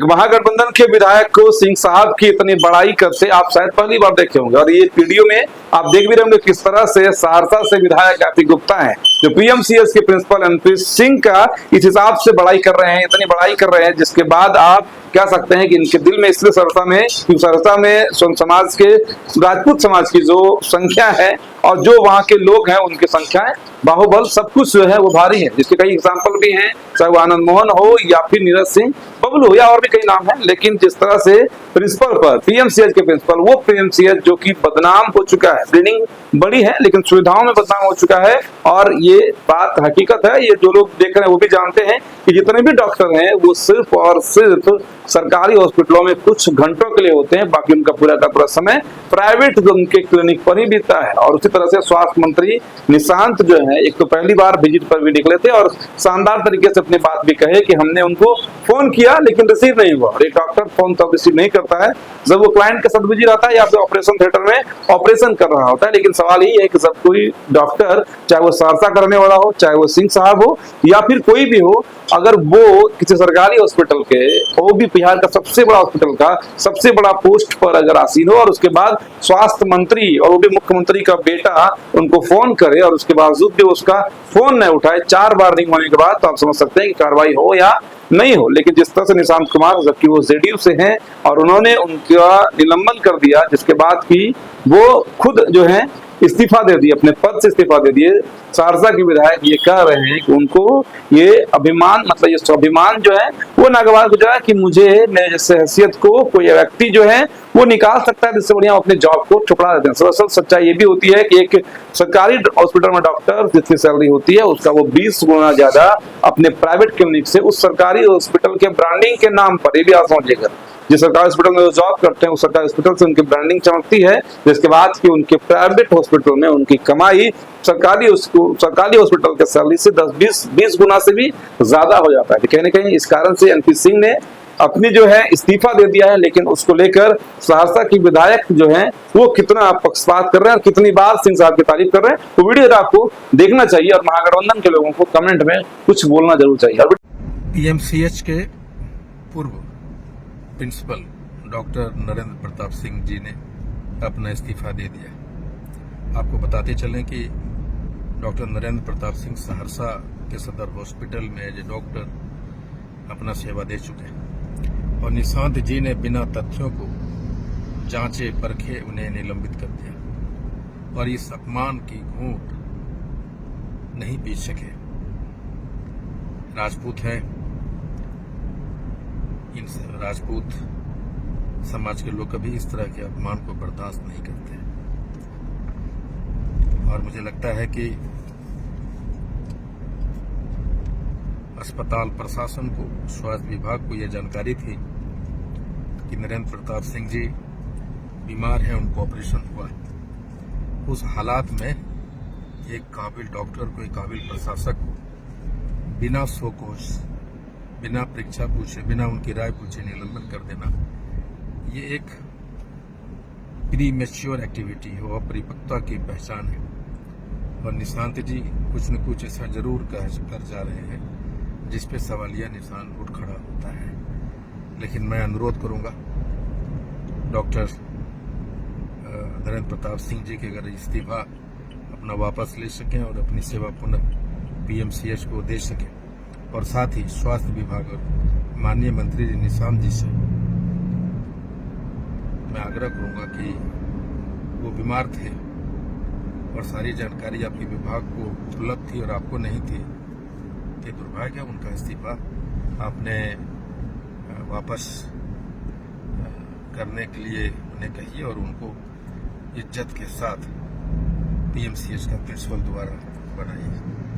महागठबंधन के विधायक को सिंह साहब की इतनी बड़ाई करते आप शायद पहली बार देखे होंगे। और ये वीडियो में आप देख भी रहे होंगे किस तरह से सहरसा से विधायक आरती गुप्ता हैं जो पीएमसीएच के प्रिंसिपल एनपी सिंह का इस हिसाब से बड़ाई कर रहे हैं, इतनी बड़ाई कर रहे हैं, जिसके बाद आप कह सकते हैं कि इनके दिल में इसलिए सरसा में सोन समाज के राजपूत समाज की जो संख्या है और जो वहाँ के लोग हैं उनकी संख्याएं बाहुबल सब कुछ जो है वो भारी है, जिसके कई एग्जाम्पल भी हैं, चाहे वो आनंद मोहन हो या फिर नीरज सिंह बबलू या और भी कई नाम हैं। लेकिन जिस तरह से प्रिंसिपल पर पीएमसीएच के प्रिंसिपल, वो पीएमसीएच जो कि बदनाम हो चुका है, बिल्डिंग बड़ी है लेकिन सुविधाओं में बदनाम हो चुका है। और ये बात हकीकत है, ये जो लोग देख रहे हैं वो भी जानते हैं कि जितने भी डॉक्टर हैं वो सिर्फ और सिर्फ सरकारी हॉस्पिटलों में कुछ घंटों के लिए होते हैं, बाकी उनका पूरा का पूरा समय प्राइवेट उनके क्लिनिक पर ही बीतता है। और उसी तरह से स्वास्थ्य मंत्री निशांत जो है एक तो पहली बार विजिट पर भी निकले थे और शानदार तरीके से अपनी बात भी कहे कि हमने उनको फोन किया लेकिन रिसीव नहीं हुआ। और एक डॉक्टर फोन तो रिसीव नहीं करता है जब वो क्लाइंट के साथ बिजी रहता है या फिर ऑपरेशन थिएटर में ऑपरेशन कर रहा होता है। लेकिन सवाल यही है कि जब कोई डॉक्टर, चाहे वो सहरसा करने वाला हो, चाहे वो सिंह साहब हो या फिर कोई भी हो, अगर वो किसी सरकारी हॉस्पिटल के, वो भी बिहार का सबसे बड़ा हॉस्पिटल का सबसे बड़ा पोस्ट पर अगर आसीन हो और उसके बाद स्वास्थ्य मंत्री और वो भी मुख्यमंत्री का बेटा उनको फोन करे और उसके बावजूद भी उसका फोन नहीं उठाए 4 बार रिंग होने के बाद, तो आप समझ सकते हैं कि कार्रवाई हो या नहीं हो। लेकिन जिस तरह से निशांत कुमार, जबकि वो जेडीयू से हैं और उन्होंने उनका निलंबन कर दिया, जिसके बाद की वो खुद जो है इस्तीफा दे दिए, अपने पद से इस्तीफा दे दिए। सहरसा के विधायक ये कह रहे हैं कि उनको ये अभिमान, मतलब ये स्वाभिमान जो है वो नागवार गुजरा कि मुझे मेरे जैसे हैसियत को कोई व्यक्ति जो है वो निकाल सकता है, जिससे बढ़िया अपने जॉब को ठुकरा देते हैं। दरअसल सच्चाई ये भी होती है कि एक सरकारी हॉस्पिटल में डॉक्टर जितनी सैलरी होती है उसका वो 20 गुना ज्यादा अपने प्राइवेट क्लिनिक से उस सरकारी हॉस्पिटल के ब्रांडिंग के नाम पर, ये भी आप समझिएगा, जिस सरकारी हॉस्पिटल में वो जॉब करते हैं उस सरकारी हॉस्पिटल से उनकी ब्रांडिंग चमकती है, जिसके बाद कि उनके प्राइवेट हॉस्पिटल में उनकी कमाई सरकारी हॉस्पिटल के सैलरी से 10-20 गुना से भी ज्यादा हो जाता है। कहीं ना कहीं इस कारण से एनपी सिंह ने अपनी जो है इस्तीफा दे दिया है। लेकिन उसको लेकर सहरसा की विधायक जो है वो कितना पक्षपात कर रहे हैं और कितनी बार सिंह साहब की तारीफ कर रहे हैं, तो वीडियो आपको देखना चाहिए और महागठबंधन के लोगों को कमेंट में कुछ बोलना जरूर चाहिए। पीएमसीएच के पूर्व प्रिंसिपल डॉक्टर नरेंद्र प्रताप सिंह जी ने अपना इस्तीफा दे दिया। आपको बताते चलें कि डॉक्टर नरेंद्र प्रताप सिंह सहरसा के सदर हॉस्पिटल में एज ए डॉक्टर अपना सेवा दे चुके हैं और निशांत जी ने बिना तथ्यों को जांचे परखे उन्हें निलंबित कर दिया और इस अपमान की घूंट नहीं पी सके। राजपूत हैं, इन राजपूत समाज के लोग कभी इस तरह के अपमान को बर्दाश्त नहीं करते। और मुझे लगता है कि अस्पताल प्रशासन को, स्वास्थ्य विभाग को यह जानकारी थी कि नरेंद्र प्रताप सिंह जी बीमार हैं, उनको ऑपरेशन हुआ है। उस हालात में एक काबिल डॉक्टर को, एक काबिल प्रशासक को बिना सोकोश, बिना परीक्षा पूछे, बिना उनकी राय पूछे निलंबन कर देना, ये एक प्रीमेच्योर एक्टिविटी है, अपरिपक्वता की पहचान है। और निशांत जी कुछ न कुछ ऐसा जरूर कर जा रहे हैं जिसपे सवालिया निशान उठ खड़ा होता है। लेकिन मैं अनुरोध करूंगा डॉक्टर नरेंद्र प्रताप सिंह जी के अगर इस्तीफा अपना वापस ले सकें और अपनी सेवा पुनः पीएमसीएच को दे सकें, और साथ ही स्वास्थ्य विभाग और माननीय मंत्री निशांत जी से मैं आग्रह करूंगा कि वो बीमार थे और सारी जानकारी आपके विभाग को उपलब्ध थी और आपको नहीं थी, ये दुर्भाग्य। उनका इस्तीफा आपने वापस करने के लिए उन्हें कहिए और उनको इज्जत के साथ पीएमसीएच का प्रिंसिपल दोबारा बनाइए।